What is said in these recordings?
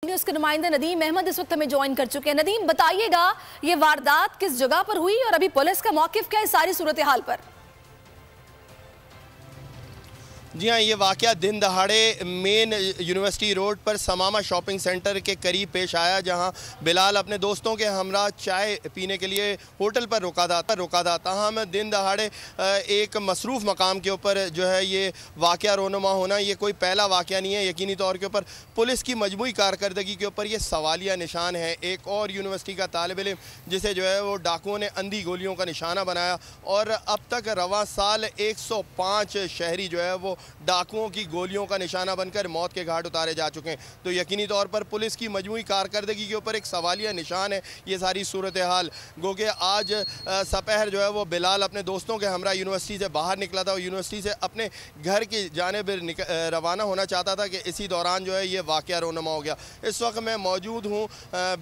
News के नुमाइंदे नदीम अहमद इस वक्त हमें ज्वाइन कर चुके हैं। नदीम, बताइएगा ये वारदात किस जगह पर हुई और अभी पुलिस का मौकिफ क्या है सारी सूरत हाल पर? जी हाँ, ये वाक़या दिन दहाड़े मेन यूनिवर्सिटी रोड पर समामा शॉपिंग सेंटर के करीब पेश आया, जहां बिलाल अपने दोस्तों के हमरा चाय पीने के लिए होटल पर रुका था। ताहम दिन दहाड़े एक मसरूफ़ मकाम के ऊपर जो है ये वाक़या रोनुमा होना ये कोई पहला वाक़या नहीं है। यकीनी तौर के ऊपर पुलिस की मजमूई कारकर्दगी के ऊपर ये सवालिया निशान है। एक और यूनिवर्सिटी का तालिब इल्म जिसे जो है वो डाकुओं ने अंधी गोलियों का निशाना बनाया और अब तक रवां साल 105 शहरी जो है वो डाकुओं की गोलियों का निशाना बनकर मौत के घाट उतारे जा चुके हैं। तो यकीनी तौर पर पुलिस की मजमूई कारकर्दगी के ऊपर एक सवालिया निशान है ये सारी सूरत हाल। गो के आज सपहर जो है वो बिलाल अपने दोस्तों के हमरा यूनिवर्सिटी से बाहर निकला था और यूनिवर्सिटी से अपने घर की जानिब रवाना होना चाहता था कि इसी दौरान जो है ये वाक़या रोनुमा हो गया। इस वक्त मैं मौजूद हूँ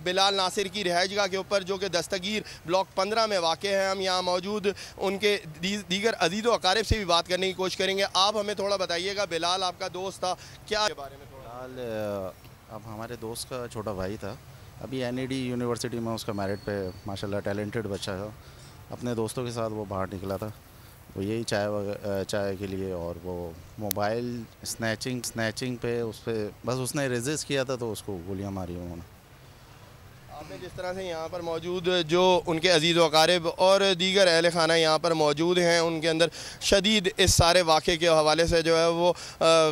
बिलाल नासिर की रिहाइशगाह के ऊपर, जो कि दस्तगीर ब्लॉक 15 में वाक़ है। हम यहाँ मौजूद उनके दीगर अजीज़ व अकारिब से भी बात करने की कोशिश करेंगे। आप हमें थोड़ा बताइएगा, बिलाल आपका दोस्त था, क्या के बारे में थोड़ा? बिलाल अब हमारे दोस्त का छोटा भाई था। अभी NED यूनिवर्सिटी में उसका मेरिट पे माशाल्लाह टैलेंटेड बच्चा था। अपने दोस्तों के साथ वो बाहर निकला था, वो यही चाय के लिए, और वो मोबाइल स्नैचिंग पे उस पर बस उसने रेजिस्ट किया था तो उसको गोलियां मारी उन्होंने। आपने जिस तरह से यहाँ पर मौजूद जो उनके अजीज़ व अकारिब और दीगर अहल खाना यहाँ पर मौजूद हैं, उनके अंदर शदीद इस सारे वाक़े के हवाले से जो है वो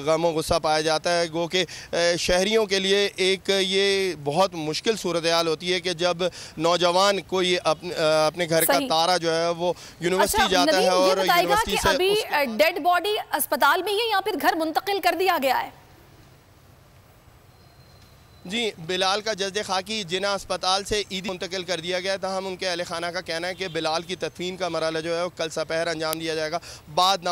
गम व गुस्सा पाया जाता है। गो के शहरियों के लिए एक ये बहुत मुश्किल सूरत हाल होती है कि जब नौजवान कोई अपने घर का तारा जो है वो यूनिवर्सिटी जाता है और यूनिवर्सिटी से अभी डेड बॉडी अस्पताल में ही या फिर घर मुंतकिल कर दिया गया है? जी, बिलाल का जज्द खाकी जिना अस्पताल से ईदी मुंतकिल कर दिया गया था। हम उनके अहल खाना का कहना है कि बिलाल की तदफीन का मरहला जो है वो कल सपहर अंजाम दिया जाएगा। बाद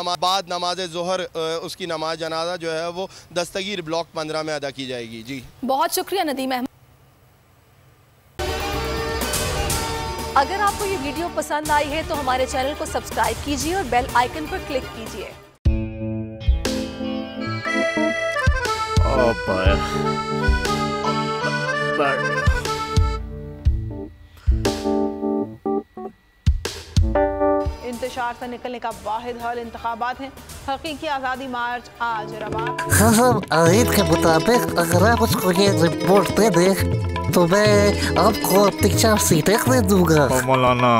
नमाज ज़ोहर उसकी नमाज जनाजा जो है वो दस्तगीर ब्लॉक 15 में अदा की जाएगी। जी, बहुत शुक्रिया नदीम अहमद। अगर आपको ये वीडियो पसंद आई है तो हमारे चैनल को सब्सक्राइब कीजिए और बेल आइकन पर क्लिक कीजिए। इंतशार से निकलने का वाहिद हल इंतखाबात हैं। हकीकी आज़ादी मार्च आज रवा। आयत के मुताबिक अगर आप उसको ये रिपोर्ट दे दें तो मैं आपको अपनी 4 सीटें दे दूंगा। मौलाना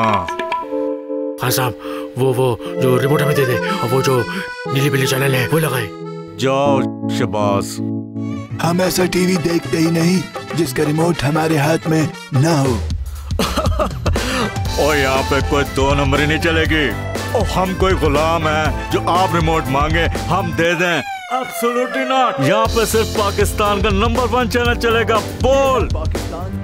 हाँ साहब, वो जो रिपोर्ट हमें दे दे और वो जो नीली पीली चैनल है वो लगाए। जाओ शबाज। हम ऐसा टीवी देखते ही नहीं जिसका रिमोट हमारे हाथ में ना हो। और यहाँ पे कोई 2 नंबरी नहीं चलेगी। और हम कोई गुलाम है जो आप रिमोट मांगे हम दे दें? Absolutely not. यहाँ पे सिर्फ पाकिस्तान का नंबर 1 चैनल चलेगा, बोल,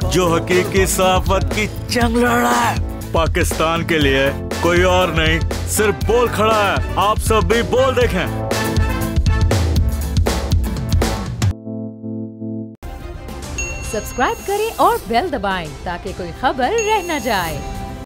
जो हकीकी सहाफत की जंग लड़ा है। पाकिस्तान के लिए कोई और नहीं, सिर्फ बोल खड़ा है। आप सब भी बोल देखें। सब्सक्राइब करें और बेल दबाएं ताकि कोई खबर रह न जाए।